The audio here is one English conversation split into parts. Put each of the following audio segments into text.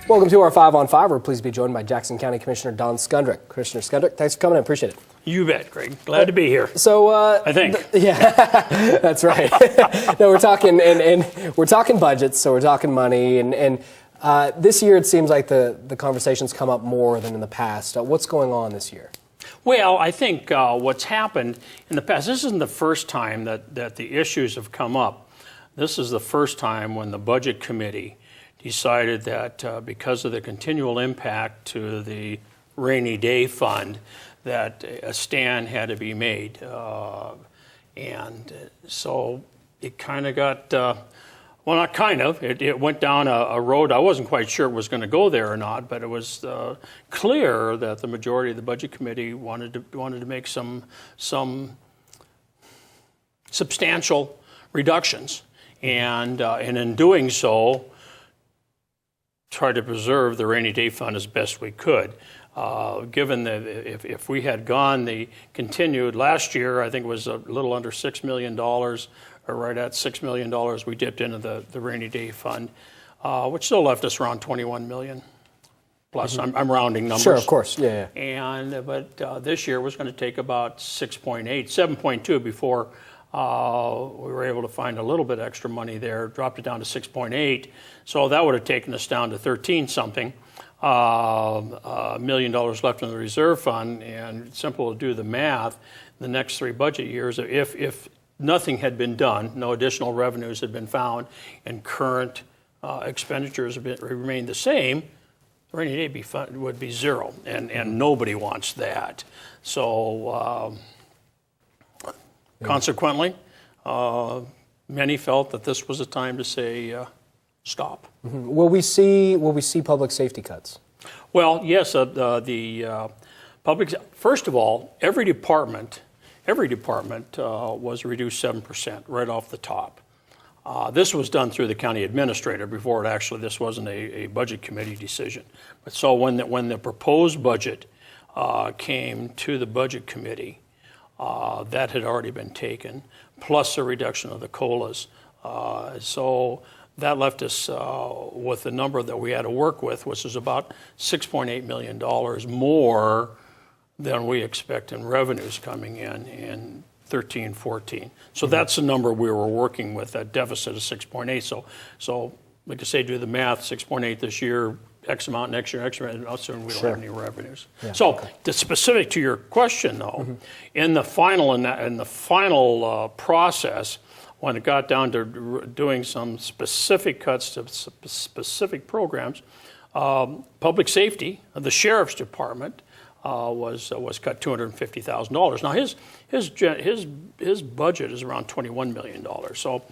Welcome to our 5 on 5. We're pleased to be joined by Jackson County Commissioner Don Skundrick. Commissioner Skundrick, thanks for coming. I appreciate it. You bet, Greg. Glad to be here. So, I think. Yeah, that's right. No, we're talking and we're talking budgets, so we're talking money, and this year it seems like the conversations come up more than in the past. What's going on this year? Well, I think what's happened in the past, this isn't the first time that the issues have come up. This is the first time when the Budget Committee decided that because of the continual impact to the rainy day fund, that a stand had to be made. And so it kind of got, well, not kind of, it went down a road. I wasn't quite sure it was going to go there or not, but it was clear that the majority of the Budget Committee wanted to make some substantial reductions. And in doing so, try to preserve the rainy day fund as best we could. Given that if we had gone the continued last year, I think it was a little under $6 million, or right at $6 million we dipped into the rainy day fund, which still left us around $21 million. Plus, I'm rounding numbers. Sure, of course, yeah. But this year was going to take about 7.2 before we were able to find a little bit extra money there, dropped it down to 6.8. So that would have taken us down to 13 something. $1 million left in the reserve fund, and it's simple to do the math. The next 3 budget years, if nothing had been done, no additional revenues had been found, and current expenditures have remained the same, the rainy day fund would be zero, and nobody wants that. So consequently, many felt that this was a time to say stop. Mm-hmm. Will we see public safety cuts? Well, yes. The public. First of all, every department was reduced 7% right off the top. This was done through the county administrator before it actually. This wasn't a budget committee decision. But so when the proposed budget came to the budget committee, that had already been taken, plus a reduction of the COLAs. So that left us with the number that we had to work with, which is about $6.8 million more than we expect in revenues coming in 13-14. So that's the number we were working with, that deficit of 6.8. So like I say, do the math, 6.8 this year, X amount next year, X amount, and assume we don't have any revenues. Yeah, so the specific to your question, though, in the final process, when it got down to doing some specific cuts to specific programs, public safety, the sheriff's department, was cut $250,000. Now his budget is around $21 million. So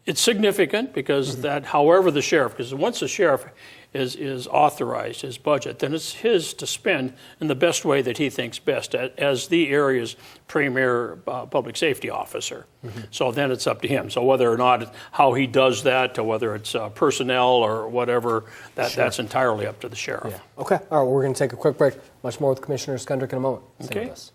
it's significant because that, however, the sheriff, because once the sheriff is authorized his budget, then it's his to spend in the best way that he thinks best as the area's premier public safety officer. So then it's up to him. So whether or not how he does that, or whether it's personnel or whatever, that's entirely up to the sheriff. Yeah. Okay. All right. Well, we're going to take a quick break. Much more with Commissioner Skundrick in a moment. Stay with us.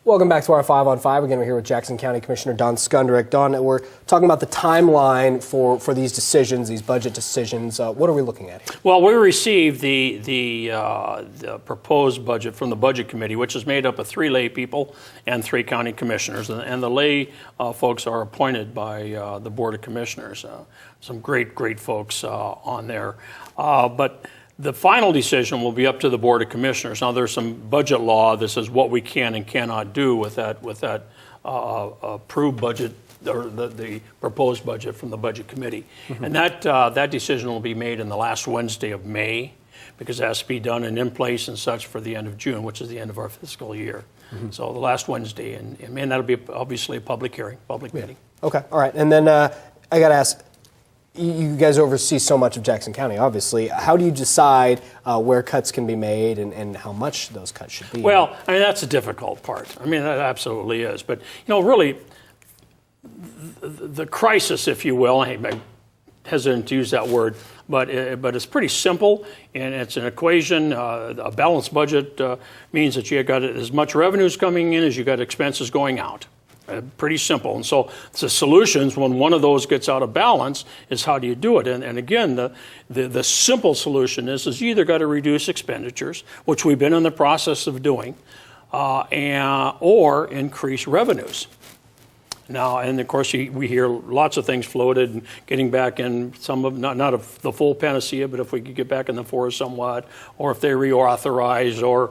Welcome back to our 5 on 5. Again, we're here with Jackson County Commissioner Don Skundrick. Don, we're talking about the timeline for these decisions, these budget decisions. What are we looking at here? Well, we received the proposed budget from the Budget Committee, which is made up of 3 lay people and 3 county commissioners. And the lay folks are appointed by the Board of Commissioners. Some great folks on there. But the final decision will be up to the Board of Commissioners. Now, there's some budget law that says what we can and cannot do with that approved budget, or the proposed budget from the Budget Committee. And that decision will be made in the last Wednesday of May, because it has to be done and in place and such for the end of June, which is the end of our fiscal year. So the last Wednesday, and that'll be obviously a public hearing, public meeting. Okay, all right. And then I got to ask, you guys oversee so much of Jackson County, obviously. How do you decide where cuts can be made and how much those cuts should be? Well, I mean, that's the difficult part. I mean, that absolutely is. But, really, the crisis, if you will, I'm hesitant to use that word, but it's pretty simple, and it's an equation. A balanced budget means that you got as much revenues coming in as you got expenses going out. Pretty simple. And so the solutions, when one of those gets out of balance, is how do you do it? And again, the simple solution is you either got to reduce expenditures, which we've been in the process of doing, or increase revenues. Now, and of course, we hear lots of things floated, and getting back in some of, not of the full panacea, but if we could get back in the forest somewhat, or if they reauthorize, or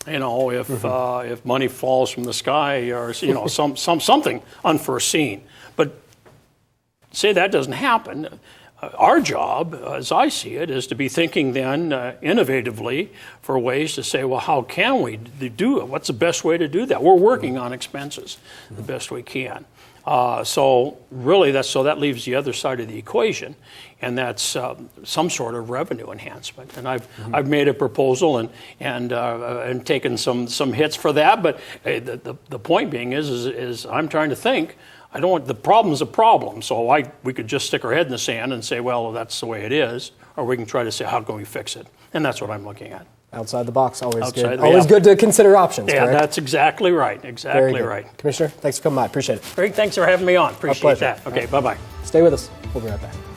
if money falls from the sky, or something unforeseen. But say that doesn't happen. Our job, as I see it, is to be thinking then innovatively for ways to say, well, how can we do it? What's the best way to do that? We're working on expenses the best we can. So really, that leaves the other side of the equation, and that's some sort of revenue enhancement. And I've made a proposal and taken some hits for that. But the point being is I'm trying to think. I don't want the problem's a problem, so we could just stick our head in the sand and say, well, that's the way it is, or we can try to say, how can we fix it? And that's what I'm looking at. Outside the box, always good. Always good to consider options. Yeah, correct? That's exactly right. Exactly right. Commissioner, thanks for coming by. Appreciate it. Great, thanks for having me on. Appreciate that. Okay, bye-bye. Stay with us. We'll be right back.